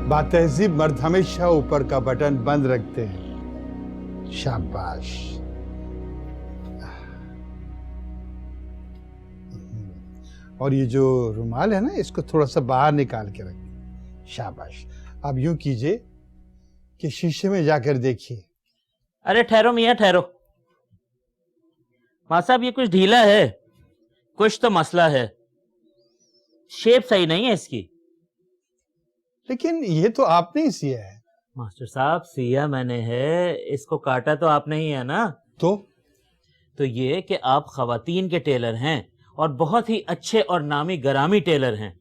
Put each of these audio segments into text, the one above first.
बातहजीब मर्द हमेशा ऊपर का बटन बंद रखते हैं। शाबाश। और ये जो रुमाल है ना, इसको थोड़ा सा बाहर निकाल के रखिए। शाबाश। अब यूं कीजिए कि शीशे में जाकर देखिए। अरे ठहरो मियाँ ठहरो। मां साहब ये कुछ ढीला है, कुछ तो मसला है, शेप सही नहीं है इसकी। लेकिन ये तो आपने ही सिया है। मास्टर साहब सिया मैंने है, इसको काटा तो आपने ही है ना। तो ये कि आप खवातीन के टेलर हैं और बहुत ही अच्छे और नामी गरामी टेलर हैं।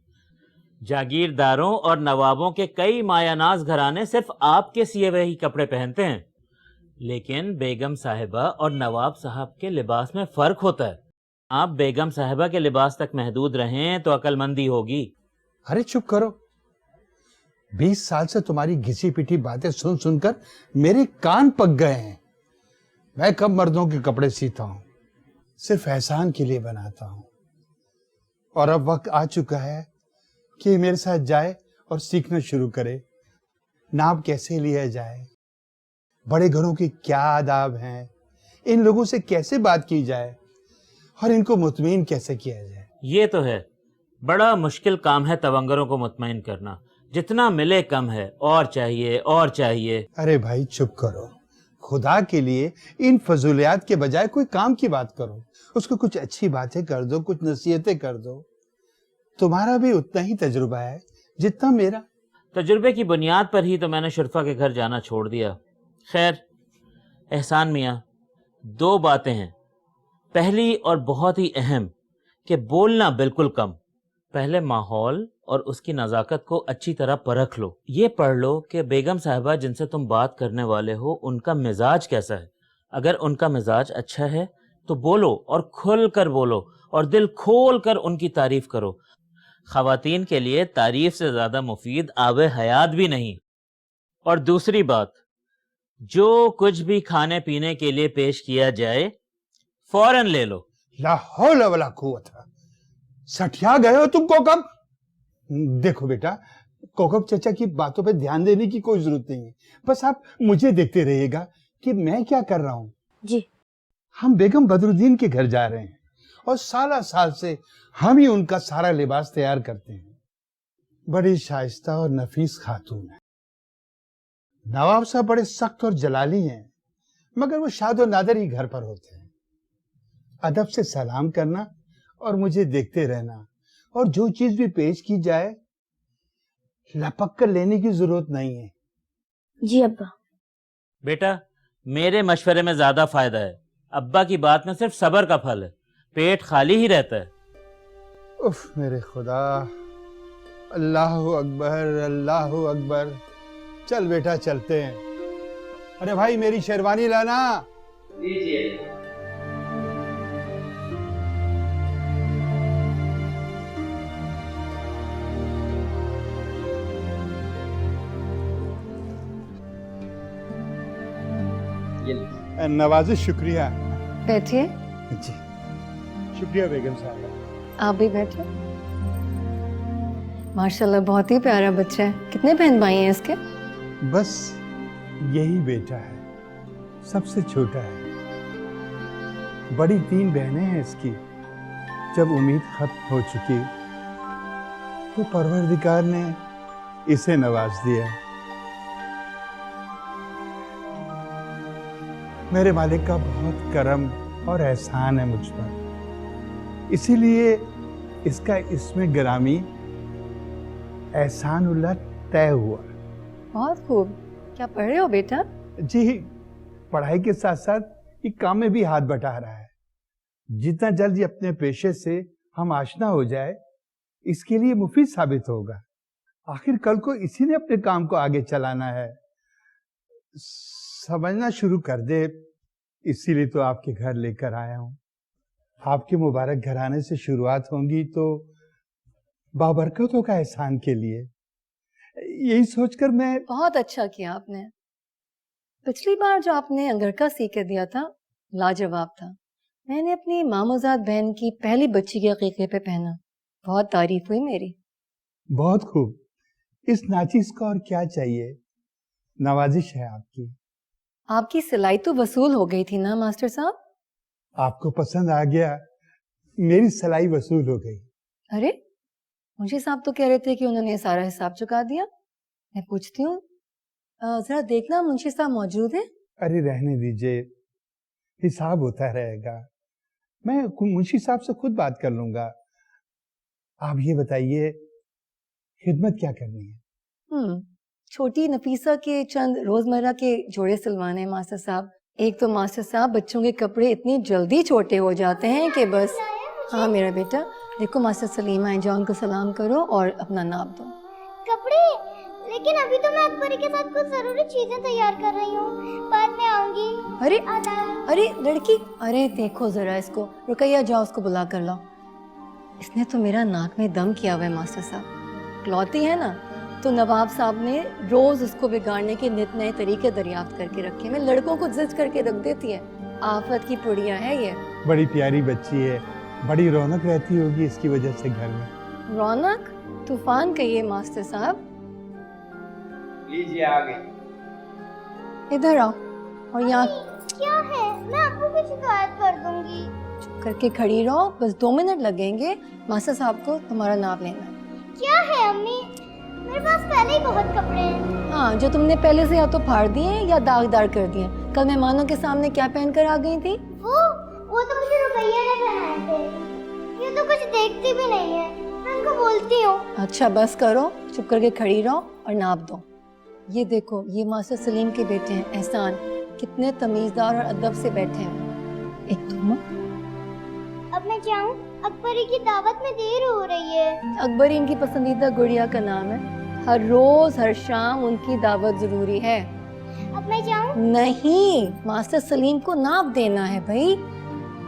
जागीरदारों और नवाबों के कई मायानाज घराने सिर्फ आपके सिए हुए ही कपड़े पहनते हैं, लेकिन बेगम साहिबा और नवाब साहब के लिबास में फर्क होता है। आप बेगम साहिबा के लिबास तक महदूद रहें तो अक्लमंदी होगी। अरे चुप करो। 20 साल से तुम्हारी घिसी पिटी बातें सुन सुनकर मेरे कान पक गए हैं। मैं कब मर्दों के कपड़े सीता हूं, सिर्फ एहसान के लिए बनाता हूं। और अब वक्त आ चुका है कि मेरे साथ जाए और सीखना शुरू करे। नाप कैसे लिया जाए, बड़े घरों के क्या आदाब हैं, इन लोगों से कैसे बात की जाए और इनको मुतमईन कैसे किया जाए। ये तो है, बड़ा मुश्किल काम है तवंगरों को मुतमईन करना। जितना मिले कम है, और चाहिए और चाहिए। अरे भाई चुप करो। खुदा के लिए इन फजूलियात के बजाय कोई काम की बात करो। उसको कुछ अच्छी बातें कर दो, कुछ नसीहतें कर दो। तुम्हारा भी उतना ही तजुर्बा है जितना मेरा। तजुर्बे की बुनियाद पर ही तो मैंने शुरफा के घर जाना छोड़ दिया। खैर एहसान मियाँ, 2 बातें हैं। पहली और बहुत ही अहम कि बोलना बिल्कुल कम। पहले माहौल और उसकी नज़ाकत को अच्छी तरह परख लो। ये पढ़ लो कि बेगम साहिबा जिनसे तुम बात करने वाले हो उनका मिजाज कैसा है। अगर उनका मिजाज अच्छा है तो बोलो, और खुल कर बोलो और दिल खोल कर उनकी तारीफ करो। खवातीन के लिए तारीफ से ज्यादा मुफीद आबे हयात भी नहीं। और दूसरी बात, जो कुछ भी खाने पीने के लिए पेश किया जाए फौरन ले लो। ला हौला वला कुव्वता। सठिया गए हो तुमको कब। देखो बेटा, कोकब चाचा की बातों पे ध्यान देने की कोई जरूरत नहीं है। बस आप मुझे देखते रहिएगा कि मैं क्या कर रहा हूं। जी। हम बेगम बदरुद्दीन के घर जा रहे हैं और साल से हम ही उनका सारा लिबास तैयार करते हैं। बड़ी शाइस्ता और नफीस खातून है। नवाब साहब बड़े सख्त और जलाली हैं, मगर वो शाद और नादर ही घर पर होते हैं। अदब से सलाम करना और मुझे देखते रहना, और जो चीज भी पेश की जाए लपक कर लेने की जरूरत नहीं है। जी अब्बा। बेटा मेरे मशवरे में ज्यादा फायदा है। अब्बा की बात में सिर्फ सब्र का फल है, पेट खाली ही रहता है। उफ मेरे खुदा। अल्लाह अकबर, अल्लाह अकबर। चल बेटा चलते हैं। अरे भाई मेरी शेरवानी लाना। लीजिए। नवाजिश शुक्रिया। बैठिए। जी शुक्रिया बेगम साहब। आप भी बैठिए। माशाल्लाह बहुत ही प्यारा बच्चा है। कितने बहन भाई हैं इसके? बस यही बेटा है, सबसे छोटा है। बड़ी 3 बहनें हैं इसकी। जब उम्मीद खत्म हो चुकी तो परवरदिगार ने इसे नवाज दिया। मेरे मालिक का बहुत करम और एहसान है मुझ पर, इसीलिए इसका इसमें गिरामी एहसानुल्लाह तय हुआ। बहुत खूब। क्या पढ़ रहे हो बेटा? जी पढ़ाई के साथ साथ ये काम में भी हाथ बटा रहा है। जितना जल्दी अपने पेशे से हम आशना हो जाए, इसके लिए मुफीद साबित होगा। आखिर कल को इसी ने अपने काम को आगे चलाना है। समझना शुरू कर दे, इसीलिए तो आपके घर लेकर आया हूं। आपके मुबारक घराने से शुरुआत होंगी तो बाबरकतों का एहसान के लिए। यही सोचकर मैं। बहुत अच्छा किया आपने। पिछली बार जो आपने अंगरखा सी के दिया था लाजवाब था। मैंने अपनी मामूजाद बहन की पहली बच्ची के अकीके पे पहना, बहुत तारीफ हुई मेरी। बहुत खूब। इस नाचीज को और क्या चाहिए? नवाजिश है आपकी। आपकी सिलाई तो वसूल हो गई थी ना मास्टर साहब? आपको पसंद आ गया, मेरी सिलाई वसूल हो गई। अरे मुंशी साहब तो कह रहे थे कि उन्होंने सारा हिसाब चुका दिया। मैं पूछती हूँ, जरा देखना मुंशी साहब मौजूद है? अरे रहने दीजिए, हिसाब होता रहेगा। मैं मुंशी साहब से खुद बात कर लूंगा। आप ये बताइए, खिदमत क्या करनी है? छोटी नफीसा के चंद रोजमर्रा के जोड़े सिलवाने हैं मास्टर साहब। एक तो मास्टर साहब बच्चों के कपड़े इतनी जल्दी छोटे हो जाते हैं कि बस। हाँ मेरा बेटा, देखो मास्टर सलीम आए, जाओ उनको सलाम करो और अपना नाप दो। कपड़े? लेकिन अभी तो मैं अकबरी के साथ कुछ जरूरी चीजें तैयार कर रही हूँ, बाद में आऊंगी। अरे अरे लड़की, अरे देखो जरा इसको। रुकैया, जाओ उसको बुला कर लाओ। इसने तो मेरा नाक में दम किया हुआ है मास्टर साहब। क्लौती है ना, तो नवाब साहब ने रोज उसको बिगाड़ने के नित नए तरीके दरियाफ्त करके रखे। मैं लड़कों को जिद करके रख देती है। आफत की पुड़िया है ये। बड़ी प्यारी बच्ची है, बड़ी रौनक रहती होगी इसकी वजह से घर में। रौनक? तूफान कहिए मास्टर साहब। लीजिए आ गई। इधर आओ और यहाँ क्या है? मैं आपको की शिकायत कर दूंगी। चुप करके खड़ी रहो, बस 2 मिनट लगेंगे। मास्टर साहब को तुम्हारा नाप लेना है। क्या है अम्मी? मेरे पास पहले ही बहुत कपड़े हैं। हाँ, जो तुमने पहले से या तो फाड़ दिए या दागदार कर दिए। कल मेहमानों के सामने क्या पहन कर आ गई थी? वो तो मुझे रुकैया ने पहनाए थे। ये तो कुछ देखती भी नहीं है, मैं उनको बोलती हूँ। अच्छा बस करो, चुप करके खड़ी रहो और नाप दो। ये देखो, ये मास्टर सलीम के बेटे हैं एहसान, कितने तमीजदार और अदब से बैठे हैं। एक तुम। अब मैं जाऊँ? अकबरी की दावत में देर हो रही है। अकबरी इनकी पसंदीदा गुड़िया का नाम है। हर रोज हर शाम उनकी दावत जरूरी है। अब मैं जाऊँ? नहीं, मास्टर सलीम को नाप देना है भाई।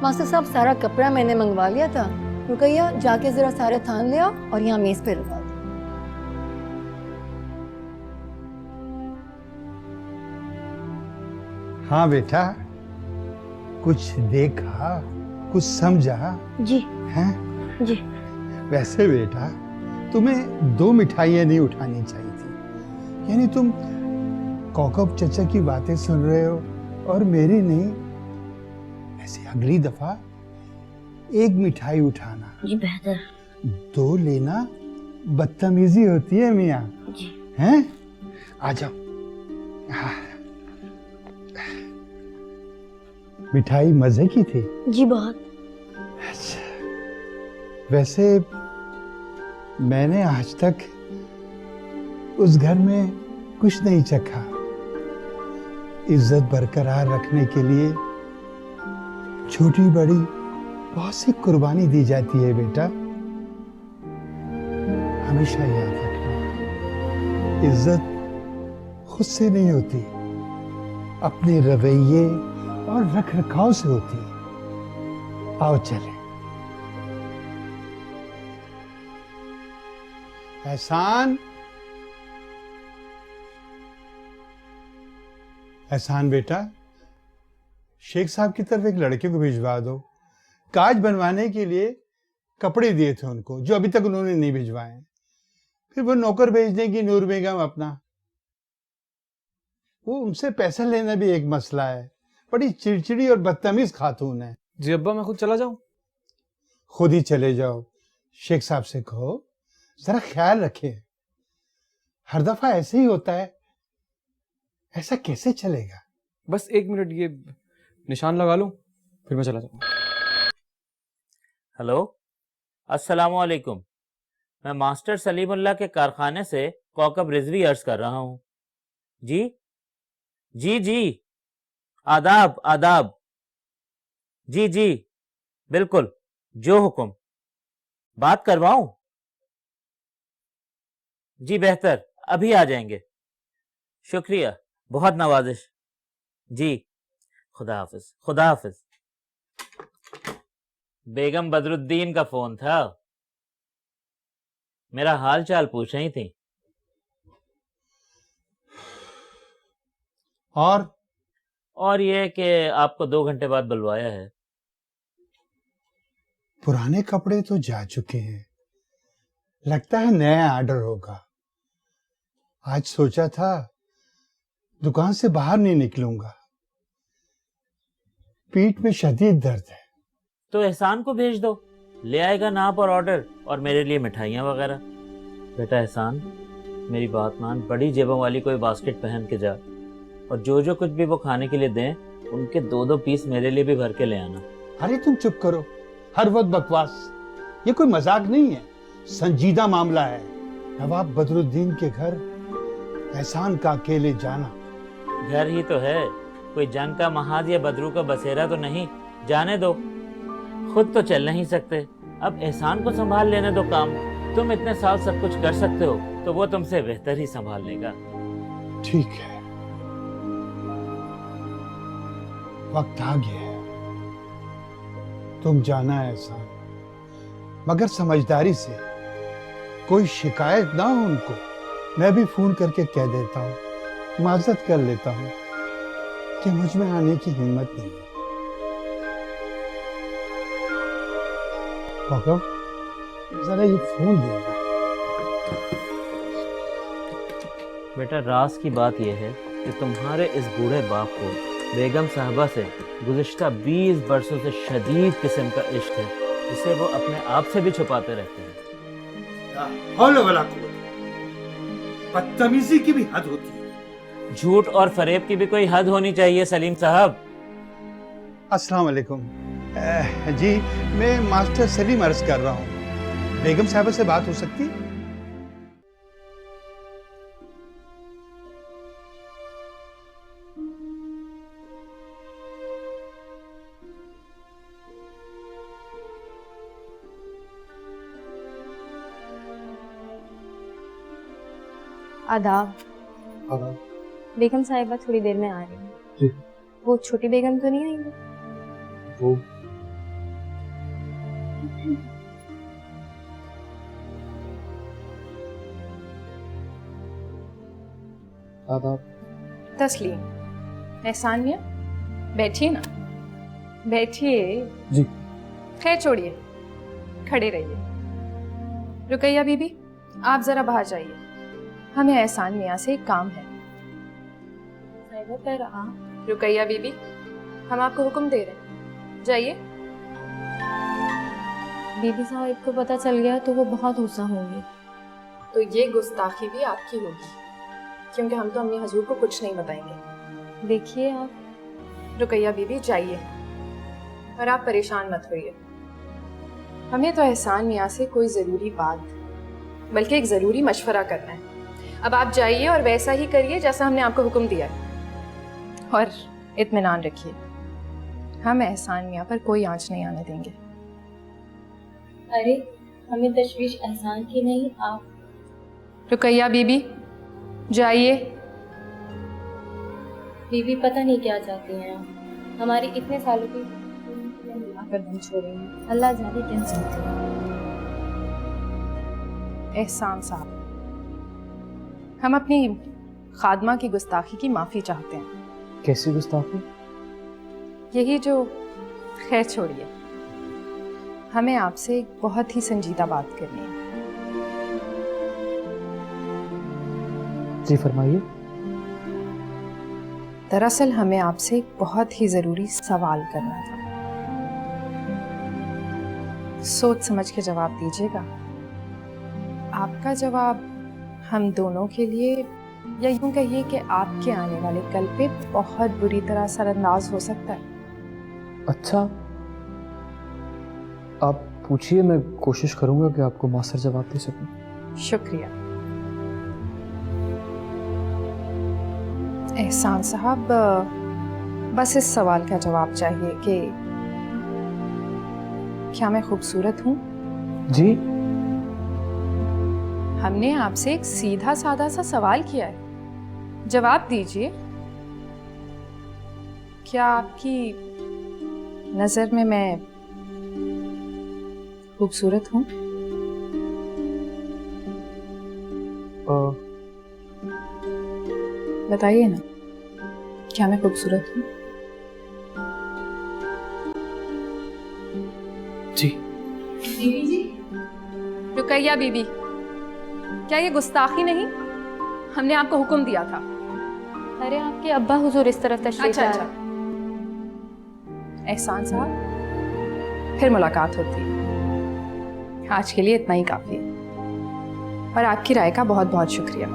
मास्टर साहब, सारा कपड़ा मैंने मंगवा लिया था। रुकैया, जाके जरा सारे थान ले आओ और यहाँ मेज पे रखवा दो। हाँ बेटा, कुछ देखा, कुछ समझा? जी हैं? जी। वैसे बेटा, तुम्हें 2 मिठाइयाँ नहीं उठानी चाहिए थी। यानी तुम कौकब चचा की बातें सुन रहे हो और मेरी नहीं। ऐसे अगली दफा 1 मिठाई उठाना। जी बेहतर। 2 लेना बदतमीजी होती है मियाँ। जी। हैं? आ जाओ। हाँ। मिठाई मजे की थी? जी बहुत। अच्छा, वैसे मैंने आज तक उस घर में कुछ नहीं चखा। इज्जत बरकरार रखने के लिए छोटी बड़ी बहुत सी कुर्बानी दी जाती है बेटा। हमेशा याद रखना, इज्जत खुद से नहीं होती, अपने रवैये और रख रखाव से होती है। आओ चले। एहसान, एहसान बेटा, शेख साहब की तरफ एक लड़के को भिजवा दो। काज बनवाने के लिए कपड़े दिए थे उनको, जो अभी तक उन्होंने नहीं भिजवाए। फिर वो नौकर भेज देंगी नूर बेगम अपना। वो उनसे पैसा लेना भी एक मसला है। बड़ी चिड़चिड़ी और बदतमीज खातून है। जी अब्बा, मैं खुद चला जाऊं? खुद ही चले जाओ। शेख साहब से कहो जरा ख्याल रखे। हर दफा ऐसे ही होता है, ऐसा कैसे चलेगा? बस 1 मिनट, ये निशान लगा लूं, फिर मैं चला जाऊंगा। हेलो, अस्सलाम वालेकुम। मैं मास्टर सलीमुल्लाह के कारखाने से कौकब रिजवी अर्ज कर रहा हूँ। जी जी जी, आदाब आदाब। जी जी बिल्कुल, जो हुक्म। बात करवाऊं? जी बेहतर, अभी आ जाएंगे। शुक्रिया, बहुत नवाजिश। जी, खुदा हाफिज, खुदा हाफिज। बेगम बदरुद्दीन का फोन था, मेरा हाल चाल पूछ रही थी। और ये कि आपको 2 घंटे बाद बुलवाया है। पुराने कपड़े तो जा चुके हैं, लगता है नया ऑर्डर होगा। आज सोचा था दुकान से बाहर नहीं निकलूंगा, पीठ में शदीद दर्द है। तो एहसान को भेज दो, ले आएगा नाप और ऑर्डर, और मेरे लिए मिठाइयाँ वगैरह। बेटा एहसान, मेरी बात मान, बड़ी जेबों वाली कोई बास्केट पहन के जा, और जो जो कुछ भी वो खाने के लिए दें उनके 2-2 पीस मेरे लिए भी भर के ले आना। अरे तुम चुप करो, हर वक्त बकवास। ये कोई मजाक नहीं है, संजीदा मामला है। नवाब बदरुद्दीन के घर एहसान का अकेले जाना। घर ही तो है, कोई जंग का महाज या बदरू का बसेरा तो नहीं। जाने दो, खुद तो चल नहीं सकते, अब एहसान को संभाल लेने दो काम। तुम इतने साल सब कुछ कर सकते हो तो वो तुमसे बेहतर ही संभाल लेगा। ठीक है, वक्त आ गया है, तुम जाना है एहसान, मगर समझदारी से। कोई शिकायत ना हो उनको, मैं भी फोन करके कह देता हूँ, माजरत कर लेता हूँ कि मुझ में आने की हिम्मत नहीं है। पापा, जरा ये फोन दे। बेटा राज की बात यह है कि तुम्हारे इस बूढ़े बाप को बेगम साहबा से गुज़िश्ता 20 बरसों से शदीद किस्म का इश्क है, जिसे वो अपने आप से भी छुपाते रहते हैं। हौल वला कुव्वत, बदतमीजी की भी हद होती है। झूठ और फरेब की भी कोई हद होनी चाहिए सलीम साहब। अस्सलाम वालेकुम। जी, मैं मास्टर सलीम अर्ज कर रहा हूँ, बेगम साहबा से बात हो सकती? आदाब। बेगम साहिबा थोड़ी देर में आ रही है। जी। वो छोटी बेगम तो नहीं आएंगी? वो आदाब। तस्लीम, एहसान मियाँ, बैठिए ना, बैठिए। जी। खैर छोड़िए, खड़े रहिए। रुकैया बीबी, आप जरा बाहर जाइए, हमें एहसान मियाँ से एक काम है। साहिबा पर आप। रुकैया बीबी, हम आपको हुक्म दे रहे हैं, जाइए। बीबी साहिब को पता चल गया तो वो बहुत गुस्सा होंगी। तो ये गुस्ताखी भी आपकी होगी, क्योंकि हम तो अम्मी हजूर को कुछ नहीं बताएंगे। देखिए आप। रुकैया बीबी जाइए, और आप परेशान मत होइए। हमें तो एहसान मियाँ से कोई ज़रूरी बात, बल्कि एक ज़रूरी मशवरा करना है। अब आप जाइए और वैसा ही करिए जैसा हमने आपको हुक्म दिया है, और इत्मीनान रखिए, हम एहसान मियाँ पर कोई आंच नहीं आने देंगे। अरे हमें तशवीश एहसान की नहीं, आप। रुकैया बीबी जाइए। बीबी पता नहीं क्या चाहती हैं आप, हमारी इतने सालों की आकर दम छोड़ेंगे। अल्लाह जाने क्या चाहती है। एहसान साहब, हम अपनी खादमा की गुस्ताखी की माफ़ी चाहते हैं। कैसी गुस्ताखी? यही जो, खैर छोड़िए, हमें आपसे एक बहुत ही संजीदा बात करनी है। जी फरमाइए। दरअसल हमें आपसे एक बहुत ही ज़रूरी सवाल करना था, सोच समझ के जवाब दीजिएगा। आपका जवाब हम दोनों के लिए, या यूं कहिए कि आपके आने वाले कल पे बहुत बुरी तरह असरअंदाज हो सकता है। अच्छा, आप पूछिए, मैं कोशिश करूंगा कि आपको मौसर जवाब दे सकूं। शुक्रिया। एहसान साहब, बस इस सवाल का जवाब चाहिए कि क्या मैं खूबसूरत हूँ? जी। हमने आपसे एक सीधा साधा सा सवाल किया है, जवाब दीजिए। क्या आपकी नजर में मैं खूबसूरत हूँ? बताइए ना, क्या मैं खूबसूरत हूँ? जी। रुकैया बीबी, क्या ये गुस्ताखी नहीं? हमने आपको हुक्म दिया था। अरे आपके अब्बा हुजूर इस तरफ तशरीफ अच्छा ला अच्छा, एहसान साहब, फिर मुलाकात होती है। आज के लिए इतना ही काफी है, और आपकी राय का बहुत बहुत शुक्रिया।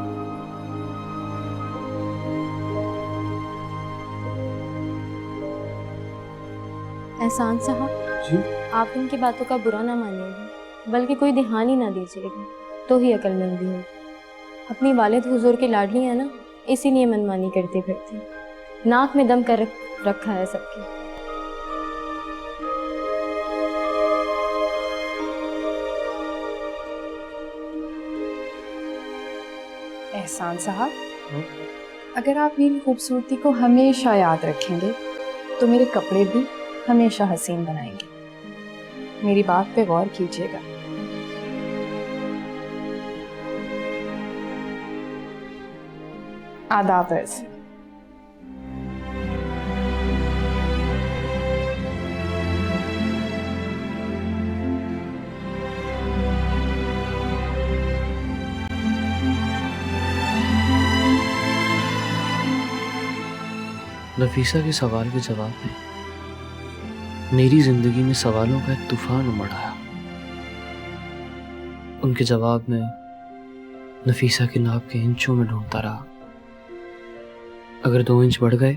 एहसान साहब जी आप इनकी बातों का बुरा ना मानिएगा, बल्कि कोई ध्यान ही ना दीजिएगा, तो ही अक्लमंदी हो। अपनी वालिद हुजूर की लाडली है ना, इसीलिए मनमानी करती फिरती, नाक में दम कर रखा है सबके। एहसान साहब, अगर आप मेरी खूबसूरती को हमेशा याद रखेंगे तो मेरे कपड़े भी हमेशा हसीन बनाएंगे। मेरी बात पे गौर कीजिएगा। आदाब अर्ज़। नफीसा के सवाल के जवाब में मेरी जिंदगी में सवालों का एक तूफान उमड़ आया। उनके जवाब में नफीसा के नाप के इंचों में ढूंढता रहा। अगर 2 इंच बढ़ गए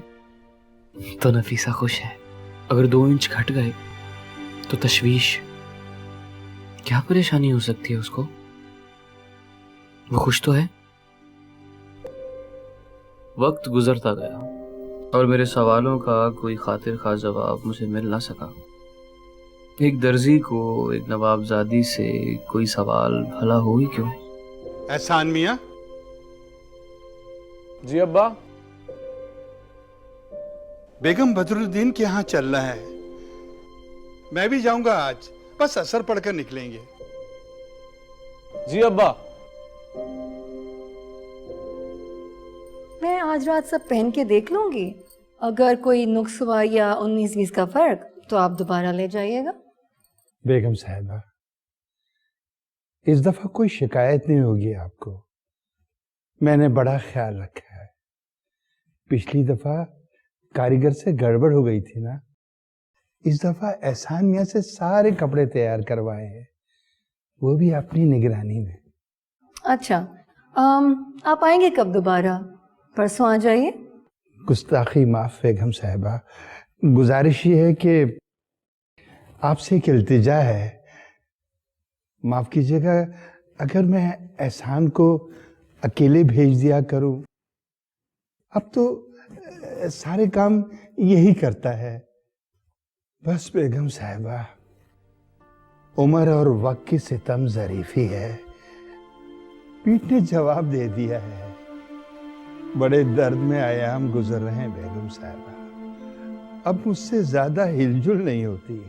तो नफीसा खुश है, अगर 2 इंच घट गए तो तशवीश। क्या परेशानी हो सकती है उसको? वो खुश तो है। वक्त गुजरता गया और मेरे सवालों का कोई खातिर खा जवाब मुझे मिल ना सका। एक दर्जी को एक नवाबजादी से कोई सवाल भला हो ही क्यों। एहसान मियाँ, जी अब्बा। बेगम बदरुद्दीन के यहाँ चलना है। मैं भी जाऊंगा आज, बस असर पढ़कर निकलेंगे। जी अब्बा। मैं आज रात सब पहन के देख लूंगी, अगर कोई नुक्स हुआ या 19-20 का फर्क तो आप दोबारा ले जाइएगा। बेगम साहिबा, इस दफा कोई शिकायत नहीं होगी आपको। मैंने बड़ा ख्याल रखा है। पिछली दफा कारीगर से गड़बड़ हो गई थी ना, इस दफा एहसान मियाँ से सारे कपड़े तैयार करवाए हैं, वो भी अपनी निगरानी में। अच्छा, आप आएंगे कब दोबारा? परसों आ जाइए। गुस्ताखी माफ बेगम साहिबा, गुजारिश ये है कि आपसे एक इल्तिजा है, माफ कीजिएगा अगर मैं एहसान को अकेले भेज दिया करूं। अब तो सारे काम यही करता है। बस बेगम साहिबा, उम्र और वक्त की सितम ज़रीफी है, पीठ ने जवाब दे दिया है। बड़े दर्द में आयाम गुजर रहे हैं बेगम साहिबा, अब मुझसे ज्यादा हिलजुल नहीं होती।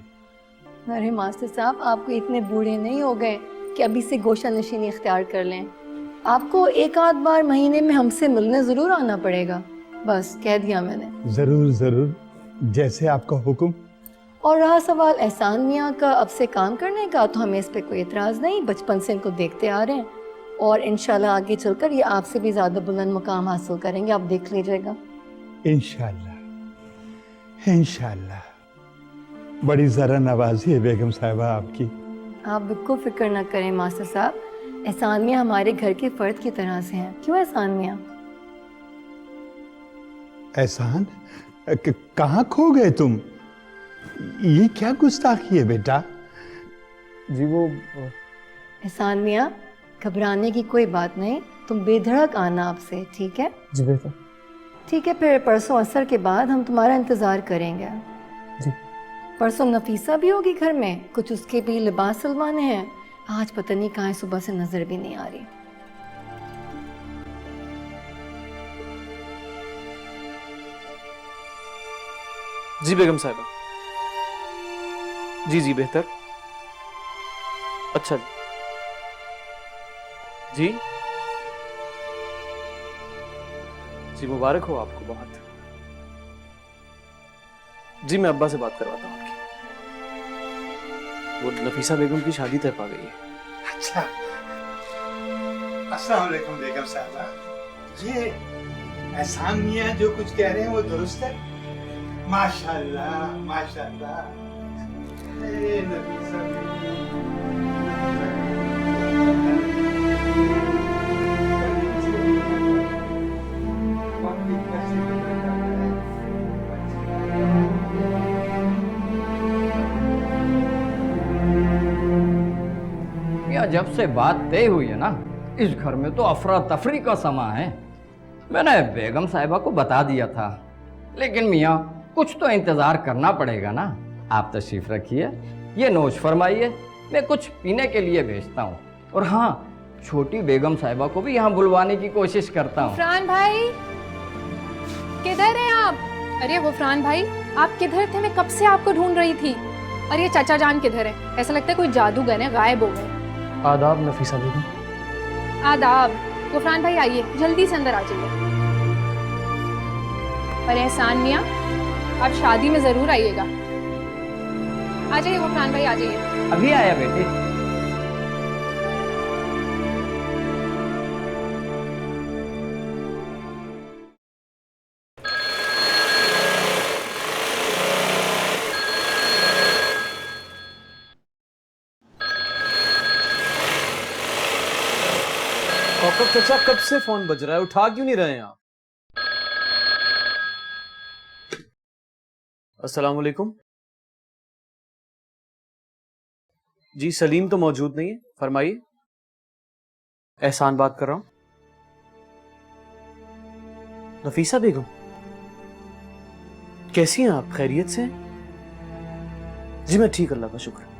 अरे मास्टर साहब, आपको इतने बूढ़े नहीं हो गए कि अभी से गोशा नशीनी इख्तियार कर लें। आपको एक आध बार महीने में हमसे मिलने जरूर आना पड़ेगा, बस कह दिया मैंने। जरूर जरूर, जैसे आपका हुक्म। और रहा सवाल एहसान मियाँ का अब से काम करने का, तो हमें इस पे कोई एतराज़ नहीं, बचपन से इनको देखते आ रहे हैं और इंशाल्लाह आगे चलकर ये आपसे भी ज़्यादा बुलंद मुकाम हासिल करेंगे, आप देख लीजिएगा। इंशाल्लाह इंशाल्लाह। बड़ी ज़रा नवाजी है बेगम साहिबा आपकी। आप बिल्कुल फिक्र ना करें मास्टर साहब, एहसान मियाँ हमारे घर के फ़र्द की तरह से हैं। क्यों एहसान मियाँ? एहसान, कहाँ खो गए तुम? ये क्या गुस्ताखी है बेटा? जी वो एहसान मियाँ, घबराने की कोई बात नहीं, तुम बेधड़क आना आपसे, ठीक है? जी बेटा। ठीक है, फिर परसों असर के बाद हम तुम्हारा इंतज़ार करेंगे। जी। परसों नफीसा भी होगी घर में, कुछ उसके भी लिबास सिलवाने हैं। आज पता नहीं कहाँ सुबह से नजर भी नहीं आ रही। जी बेगम साहिबा। जी जी बेहतर। अच्छा जी जी मुबारक हो आपको बहुत। जी मैं अब्बा से बात करवाता हूँ आपकी, वो नफीसा बेगम की शादी तय पा गई है। अच्छा, अस्सलाम वालेकुम बेगम साहिबा। ये एहसान मियां जो कुछ कह रहे हैं वो दुरुस्त है? माशाल्लाह माशाल्लाह। ए नफीसा या जब से बात तय हुई है ना, इस घर में तो अफरा तफरी का समा है। मैंने बेगम साहिबा को बता दिया था, लेकिन मियाँ कुछ तो इंतजार करना पड़ेगा ना। आप तशरीफ रखिए, ये नोश फरमाइए, मैं कुछ पीने के लिए भेजता हूँ। और हाँ, छोटी बेगम साहिबा को भी यहाँ बुलवाने की कोशिश करता हूँ। गफरान भाई, किधर हैं आप? अरे गफरान भाई, आप किधर थे? मैं कब से आपको ढूंढ रही थी। और ये चाचा जान किधर है? ऐसा लगता है कोई जादूगर है, गायब हो गए। आदाब नफीसा बेगम। आदाब। गफरान भाई आइए, जल्दी से अंदर आ जाइए। और एहसान मियाँ, आप शादी में जरूर आइएगा। आ जाइए गफरान भाई, आ जाइए। अभी आया बेटे। औकफ चाचा, कब से फोन बज रहा है, उठा क्यों नहीं रहे हैं आप? अस्सलाम वालेकुम। जी सलीम तो मौजूद नहीं है, फरमाइए। एहसान बात कर रहा हूं। नफीसा बेगम, कैसी हैं आप? खैरियत से हैं? जी मैं ठीक, अल्लाह का शुक्र।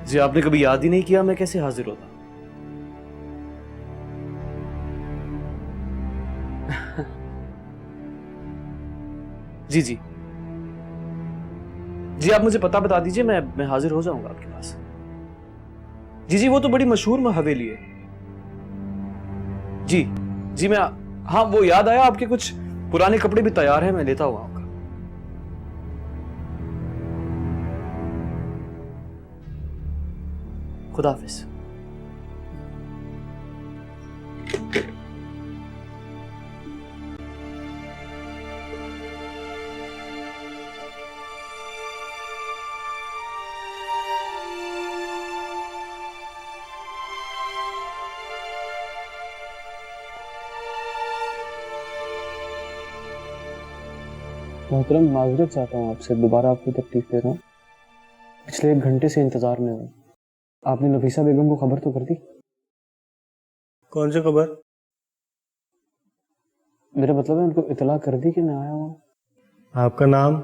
जी आपने कभी याद ही नहीं किया, मैं कैसे हाजिर होता। जी जी जी, आप मुझे पता बता दीजिए, मैं हाजिर हो जाऊंगा आपके पास। जी जी, वो तो बड़ी मशहूर हवेली है। जी जी मैं, हाँ वो याद आया, आपके कुछ पुराने कपड़े भी तैयार हैं, मैं लेता हूँ आपका। खुदा हाफिज। मोहतरम, माजरत चाहता हूँ आपसे, दोबारा आपको तकलीफ दे रहा हूँ। पिछले 1 घंटे से इंतजार में हूँ। आपने नफीसा बेगम को खबर तो कर दी? कौन सी खबर? मेरा मतलब है, उनको इतला कर दी कि मैं आया हूँ। आपका नाम?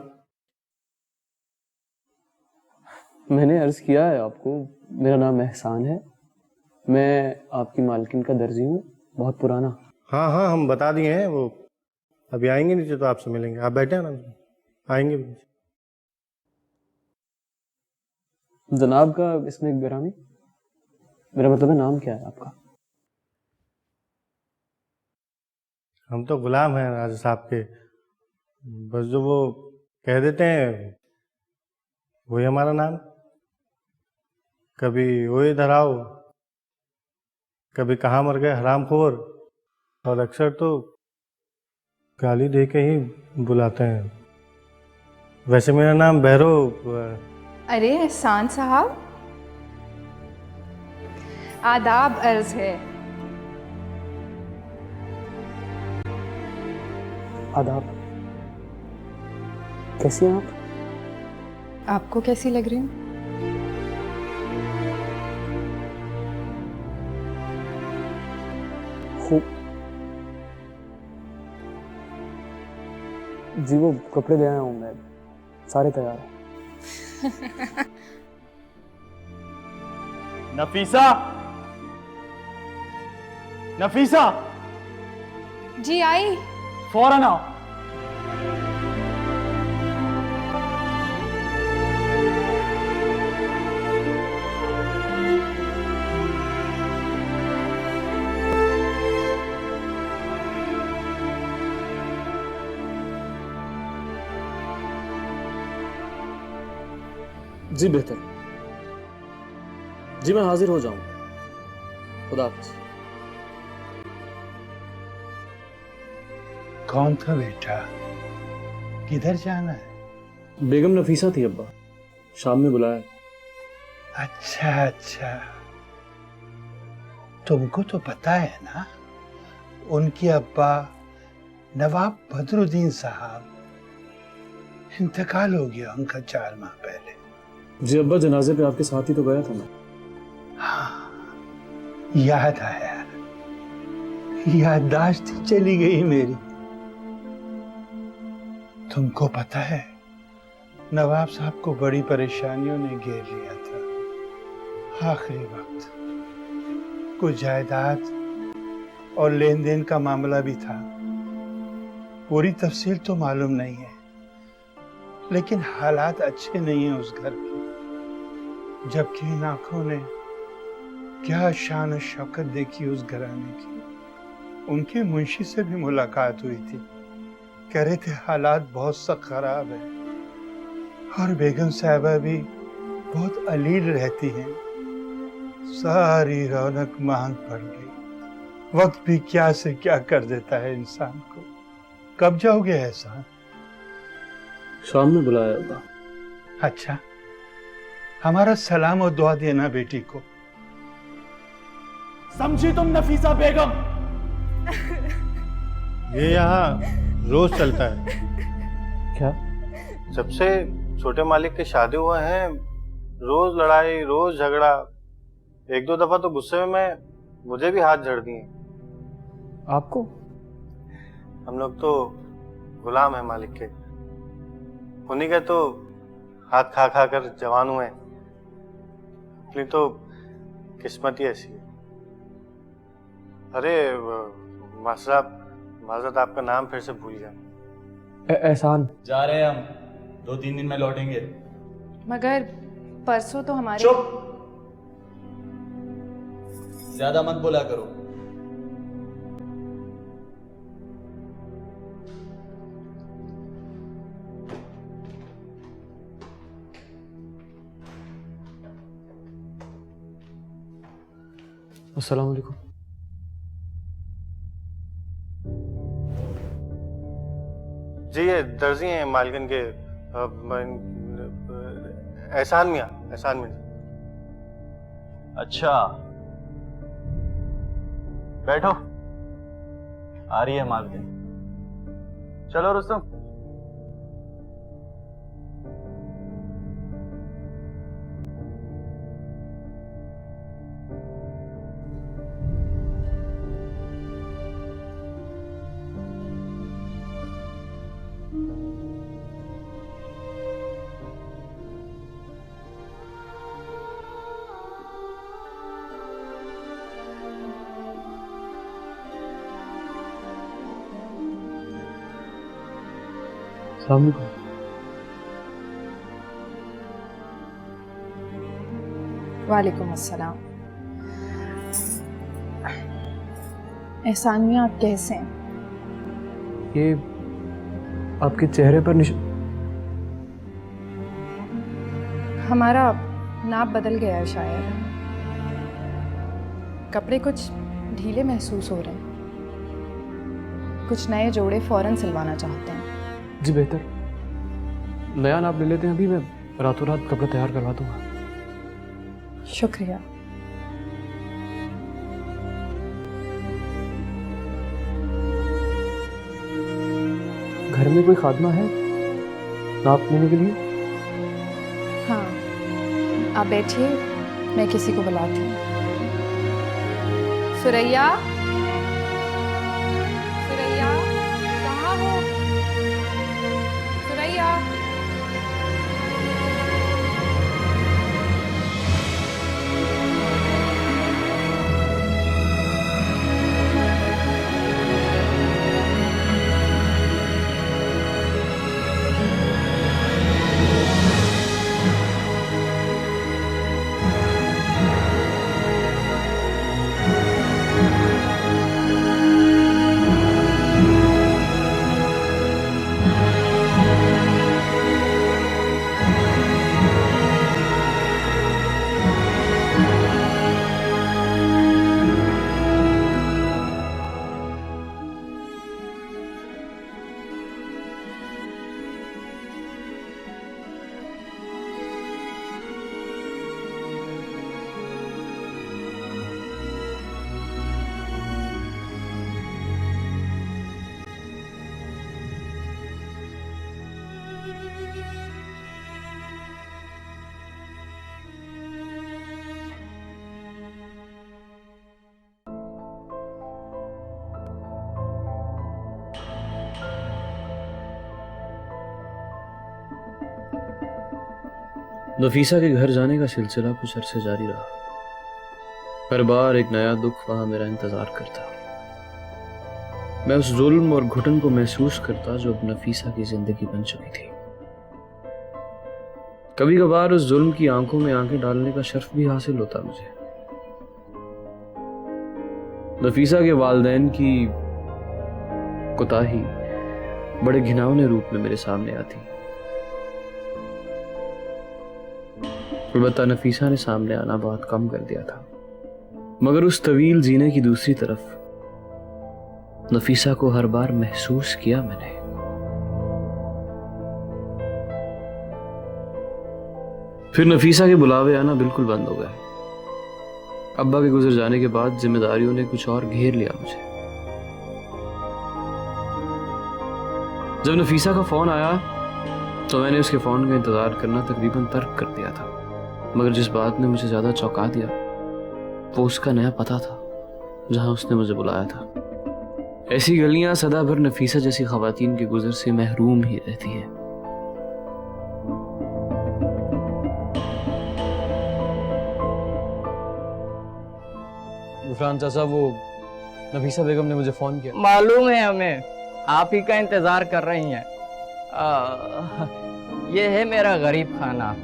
मैंने अर्ज किया है आपको, मेरा नाम एहसान है। मैं आपकी मालकिन का दर्जी हूँ, बहुत पुराना। हाँ हाँ, हम बता दिए हैं। वो अभी आएंगे नीचे तो आपसे मिलेंगे। आप बैठे हैं ना, आएंगे भी। जनाब का इसमें गिरामी, मेरा मतलब है नाम क्या है आपका? हम तो गुलाम हैं राजा साहब के, बस जो वो कह देते हैं वही हमारा नाम। कभी वो इधर आओ, कभी कहाँ मर गए हरामखोर, और अक्सर तो गाली दे के ही बुलाते हैं। वैसे मेरा नाम भैरो। अरे एहसान साहब, आदाब अर्ज है। आदाब। कैसी हैं आप? आपको कैसी लग रही हूँ? खूब। जी वो कपड़े ले आया हूँ मैं, सारे तैयार हैं। नफीसा, नफीसा, जी आई। फौरन आओ। जी बेहतर। जी मैं हाजिर हो जाऊंगा। खुदा हाफिज। कौन था बेटा? किधर जाना है? बेगम नफीसा थी अब्बा, शाम में बुलाया। अच्छा अच्छा, तुमको तो पता है ना, उनके अब्बा नवाब बदरुद्दीन साहब इंतकाल हो गया उनका 4 माह पहले। जी अब्बा, जनाजे पे आपके साथ ही तो गया था मैं। हाँ, याद आया, याददाश्त ही चली गई मेरी। तुमको पता है, नवाब साहब को बड़ी परेशानियों ने घेर लिया था। आखिरी वक्त कुछ जायदाद और लेन देन का मामला भी था। पूरी तफसील तो मालूम नहीं है, लेकिन हालात अच्छे नहीं हैं उस घर के। जबकि इन आंखों ने क्या शान और शौकत देखी उस घराने की। उनके मुंशी से भी मुलाकात हुई थी, कह रहे थे हालात बहुत सख्त खराब है और बेगम साहिबा भी बहुत अलील रहती हैं। सारी रौनक मांग पड़ गई। वक्त भी क्या से क्या कर देता है इंसान को। कब जाओगे ऐसा? शाम में बुलाया अब्बा। अच्छा, हमारा सलाम और दुआ देना बेटी को। समझी तुम नफीसा बेगम? ये यहाँ रोज चलता है। क्या? जब से छोटे मालिक की शादी हुए हैं, रोज लड़ाई, रोज झगड़ा। 1-2 दफा तो गुस्से में मुझे भी हाथ झड़ दिए। आपको? हम लोग तो गुलाम है मालिक के, उन्हीं के तो हाथ खा खा कर जवान हुए। अपनी तो किस्मत ही ऐसी है। अरे मास्टर साहब, माजरत आपका नाम फिर से भूल गया। एहसान। जा रहे हैं हम, 2-3 दिन में लौटेंगे। मगर परसों तो हमारे। चुप, ज्यादा मत बोला करो। अस्सलाम वालेकुम। जी ये दर्जी हैं मालकिन के, एहसान मियाँ, एहसान मियाँ। अच्छा, बैठो, आ रही है मालकिन। चलो रुस्तम। अस्सलाम वालेकुम। वालेकुम अस्सलाम। एहसान मियाँ, आप कैसे हैं? ये आपके चेहरे पर हमारा नाप बदल गया है शायद। कपड़े कुछ ढीले महसूस हो रहे हैं। कुछ नए जोड़े फौरन सिलवाना चाहते हैं। जी बेहतर, नया नाप ले लेते हैं, अभी मैं रातों रात कपड़ा तैयार करवा दूंगा। शुक्रिया। घर में कोई खादमा है नाप लेने के लिए? हाँ, आप बैठिए, मैं किसी को बुलाती हूँ। सुरैया, सुरैया, कहाँ हो? सुरैया। नफीसा के घर जाने का सिलसिला कुछ अरसे जारी रहा। हर बार एक नया दुख वहां मेरा इंतजार करता। मैं उस जुल्म और घुटन को महसूस करता जो अब नफीसा की जिंदगी बन चुकी थी। कभी कभार उस जुल्म की आंखों में आंखें डालने का शर्फ भी हासिल होता मुझे। नफीसा के वालिदैन की कोताही बड़े घिनौने रूप में मेरे सामने आती। अलबत्ता नफीसा ने सामने आना बहुत कम कर दिया था। मगर उस तवील जीने की दूसरी तरफ नफीसा को हर बार महसूस किया मैंने। फिर नफीसा के बुलावे आना बिल्कुल बंद हो गए। अब्बा के गुजर जाने के बाद जिम्मेदारियों ने कुछ और घेर लिया मुझे। जब नफीसा का फोन आया तो मैंने उसके फोन का इंतजार करना तकरीबन तर्क कर दिया था। मगर जिस बात ने मुझे ज्यादा चौंका दिया वो उसका नया पता था जहां उसने मुझे बुलाया था। ऐसी गलियां सदा भर नफीसा जैसी खवातीन के गुजर से महरूम ही रहती है। गुफरान चाचा, वो नफीसा बेगम ने मुझे फोन किया। मालूम है हमें, आप ही का इंतजार कर रही हैं। ये है मेरा गरीब खाना।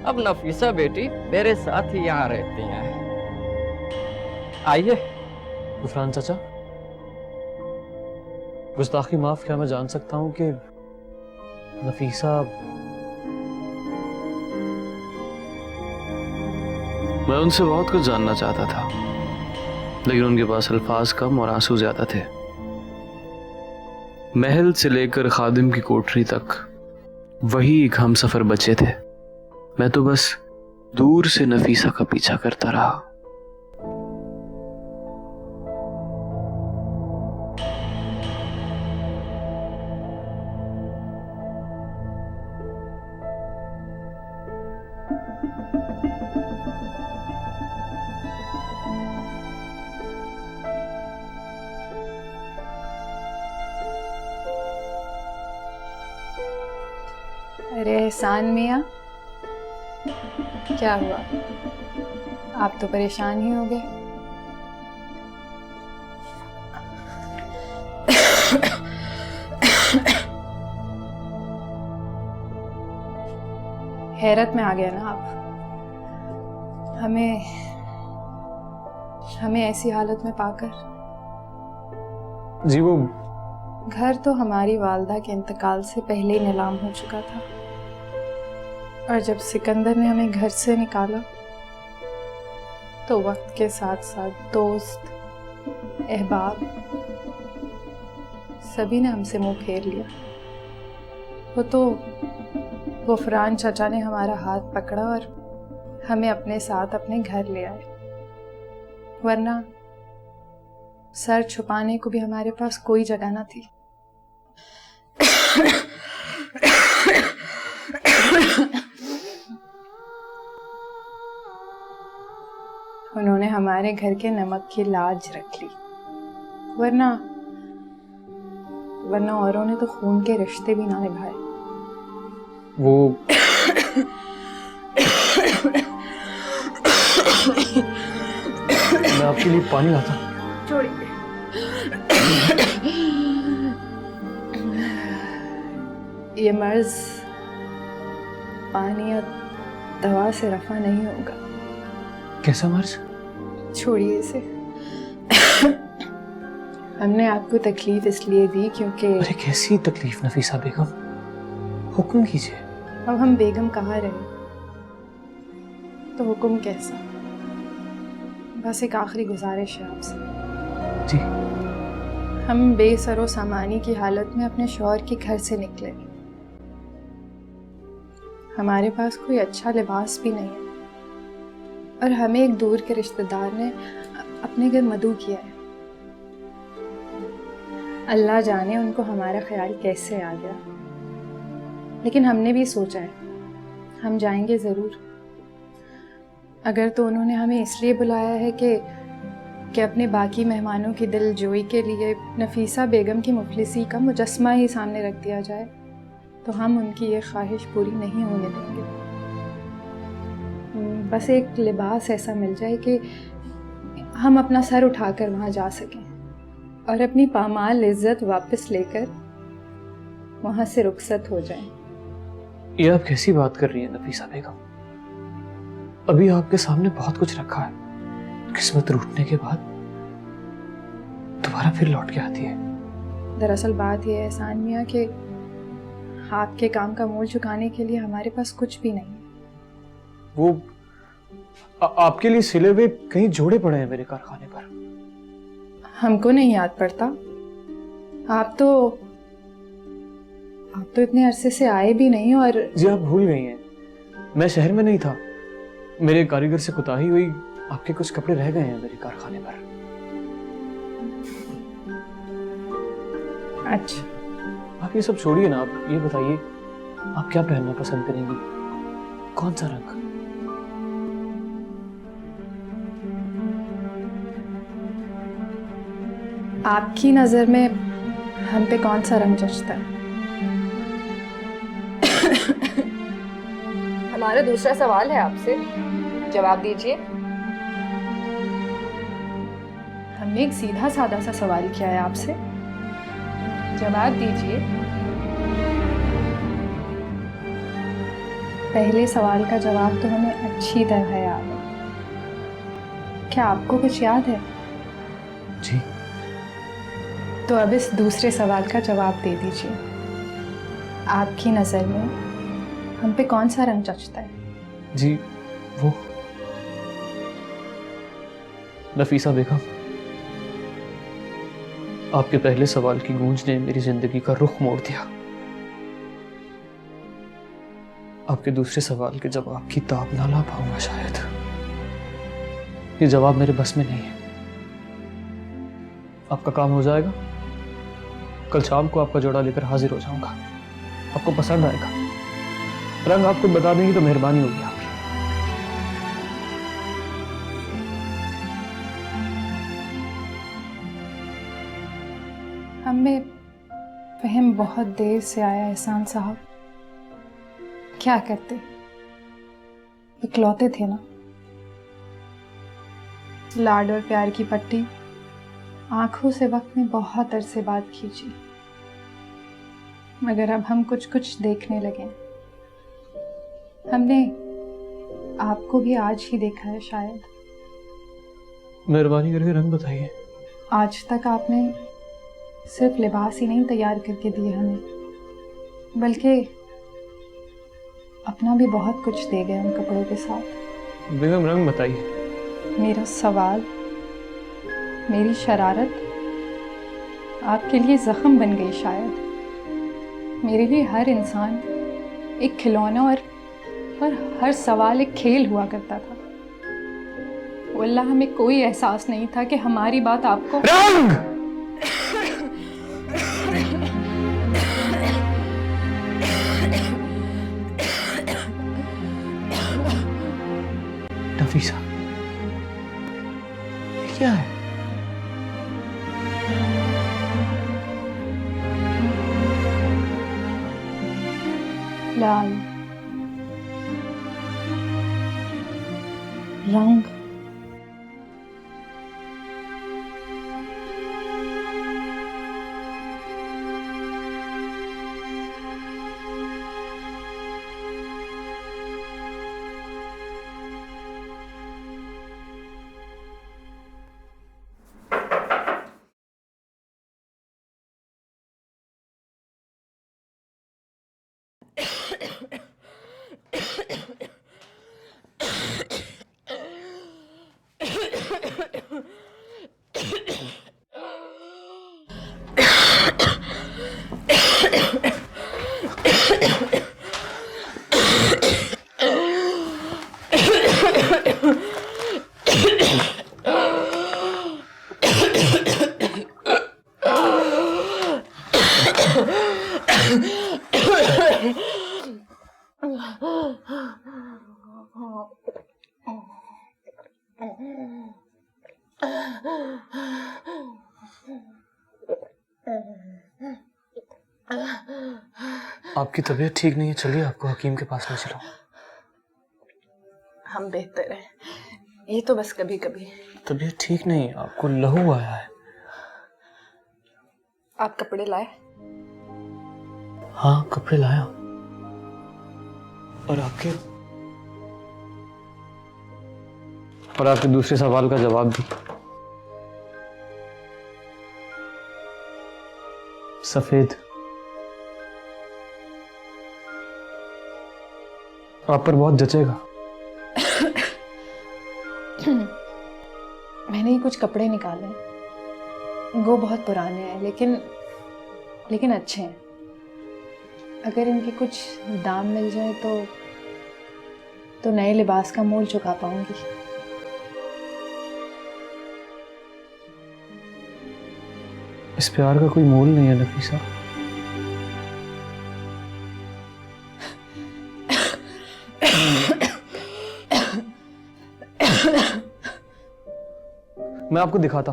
अब नफीसा बेटी मेरे साथ ही यहाँ रहती हैं। आइए। गुफरान चाचा, गुस्ताखी माफ, क्या मैं जान सकता हूँ कि नफीसा? मैं उनसे बहुत कुछ जानना चाहता था लेकिन उनके पास अल्फाज कम और आंसू ज्यादा थे। महल से लेकर खादिम की कोठरी तक वही एक हमसफर बचे थे। मैं तो बस दूर से नफीसा का पीछा करता रहा। अरे एहसान मियाँ, क्या हुआ? आप तो परेशान ही हो गए। हैरत में आ गया ना आप? हमें ऐसी हालत में पाकर। जी, वो घर तो हमारी वालदा के इंतकाल से पहले ही नीलाम हो चुका था और जब सिकंदर ने हमें घर से निकाला तो वक्त के साथ साथ दोस्त, अहबाब सभी ने हमसे मुंह फेर लिया। वो तो गुफरान चाचा ने हमारा हाथ पकड़ा और हमें अपने साथ अपने घर ले आए, वरना सर छुपाने को भी हमारे पास कोई जगह ना थी। उन्होंने हमारे घर के नमक की लाज रख ली, वरना औरों ने तो खून के रिश्ते भी ना निभाए। वो मैं आपके लिए पानी लाता हूँ। छोड़िए। ये मर्ज पानी या दवा से रफा नहीं होगा। कैसा मर्ज? छोड़िए इसे। हमने आपको तकलीफ इसलिए दी क्योंकि... अरे कैसी तकलीफ नफीसा बेगम, हुक्म कीजिए। अब हम बेगम कहाँ रहे तो हुक्म कैसा? बस एक आखिरी गुजारिश है आपसे। जी। हम बेसरो सामानी की हालत में अपने शौहर के घर से निकले। हमारे पास कोई अच्छा लिबास भी नहीं है और हमें एक दूर के रिश्तेदार ने अपने घर मदऊ किया है। अल्लाह जाने उनको हमारा ख्याल कैसे आ गया, लेकिन हमने भी सोचा है हम जाएंगे ज़रूर। अगर तो उन्होंने हमें इसलिए बुलाया है कि अपने बाकी मेहमानों की दिलजोई के लिए नफीसा बेगम की मुफलिसी का मुजस्मा ही सामने रख दिया जाए, तो हम उनकी ये ख्वाहिश पूरी नहीं होने देंगे। बस एक लिबास ऐसा मिल जाए कि हम अपना सर उठाकर वहाँ जा सकें और अपनी पामाल इज्जत वापस लेकर वहाँ से रुखसत हो जाएं। ये आप कैसी बात कर रही हैं नफीसा बेगम? अभी आपके सामने बहुत कुछ रखा है। किस्मत रूठने के बाद दोबारा फिर लौट के आती है। दरअसल बात यह है एहसान मियाँ कि आपके काम का मोल चुकाने के लिए हमारे पास कुछ भी नहीं है। वो आपके लिए सिले हुए कहीं जोड़े पड़े हैं मेरे कारखाने पर। हमको नहीं याद पड़ता। आप तो इतने अरसे से आए भी नहीं। और जी आप भूल गई हैं, मैं शहर में नहीं था। मेरे कारीगर से कुताही हुई, आपके कुछ कपड़े रह गए हैं मेरे कारखाने पर। अच्छा, आप ये सब छोड़िए ना। आप ये बताइए, आप क्या पहनना पसंद करेंगी? कौन सा रंग? आपकी नजर में हम पे कौन सा रंग जचता है? हमारा दूसरा सवाल है आपसे, जवाब दीजिए। हमने एक सीधा साधा सा सवाल किया है आपसे, जवाब दीजिए। पहले सवाल का जवाब तो हमें अच्छी तरह याद है। क्या आपको कुछ याद है? जी। तो अब इस दूसरे सवाल का जवाब दे दीजिए। आपकी नज़र में हम पे कौन सा रंग जचता है? जी वो नफीसा बेगम, आपके पहले सवाल की गूंज ने मेरी जिंदगी का रुख मोड़ दिया। आपके दूसरे सवाल के जवाब की ताब ना ला पाऊंगा शायद। ये जवाब मेरे बस में नहीं है। आपका काम हो जाएगा, कल शाम को आपका जोड़ा लेकर हाजिर हो जाऊंगा। आपको पसंद आएगा। रंग आपको बता देंगी तो मेहरबानी होगी आपकी। हमें फहम बहुत देर से आया एहसान साहब। क्या करते, इकलौते थे ना। लाड और प्यार की पट्टी आंखों से वक्त में बहुत अरसे बाद खींची, मगर अब हम कुछ कुछ देखने लगे। हमने आपको भी आज ही देखा है शायद। मेहरबानी करके रंग बताइए। आज तक आपने सिर्फ लिबास ही नहीं तैयार करके दिए हमें, बल्कि अपना भी बहुत कुछ दे गए उन कपड़ों के साथ। बेगम रंग बताइए। मेरा सवाल, मेरी शरारत आपके लिए जख्म बन गई शायद। मेरे लिए हर इंसान एक खिलौना और हर सवाल एक खेल हुआ करता था। वल्लाह हमें कोई एहसास नहीं था कि हमारी बात आपको रंग! नफीसा, ये क्या है? लाल रंग। आपकी तबीयत ठीक नहीं है, चलिए आपको हकीम के पास ले चलो। हम हम बेहतर हैं, ये तो बस कभी कभी। तबीयत ठीक नहीं, आपको लहू आया है। आप कपड़े लाए? हाँ, कपड़े लाया। और आपके दूसरे सवाल का जवाब भी। सफेद आप पर बहुत जचेगा। मैंने ही कुछ कपड़े निकाले, वो बहुत पुराने हैं लेकिन अच्छे हैं। अगर इनके कुछ दाम मिल जाए तो नए लिबास का मोल चुका पाऊंगी। इस प्यार का कोई मोल नहीं है नफीसा। मैं आपको दिखाता,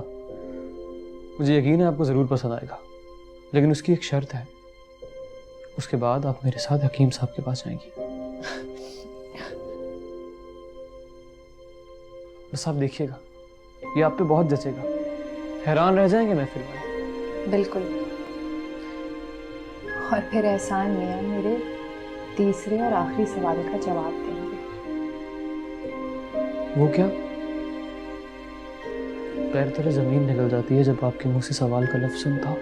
मुझे यकीन है आपको जरूर पसंद आएगा, लेकिन उसकी एक शर्त है। उसके बाद आप मेरे साथ हकीम साहब के पास जाएंगी। बस आप देखिएगा, ये आप पे बहुत जचेगा, हैरान रह जाएंगे महफिल में। बिल्कुल। और फिर एहसान मियां मेरे तीसरे और आखिरी सवाल का जवाब देंगे। वो क्या? पैर तले जमीन निकल जाती है जब आपके मुंह से सवाल का लफ्ज सुनता हूं।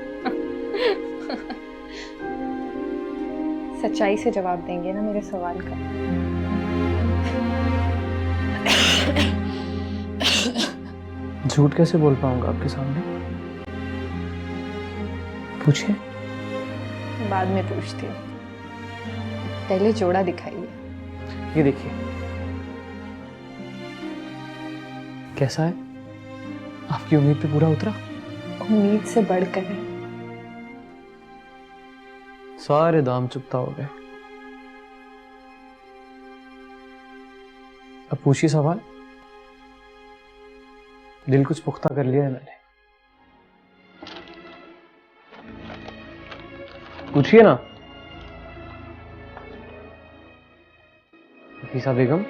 सच्चाई से जवाब देंगे ना मेरे सवाल का? झूठ कैसे बोल पाऊंगा आपके सामने? पूछिए। बाद में पूछती हूँ, पहले जोड़ा दिखाइए। ये देखिए, कैसा है? आपकी उम्मीद पे पूरा उतरा? उम्मीद से बढ़कर है। सारे दाम चुकता हो गए। अब पूछिए सवाल। दिल कुछ पुख्ता कर लिया है मैंने। पूछिए ना नफीसा बेगम।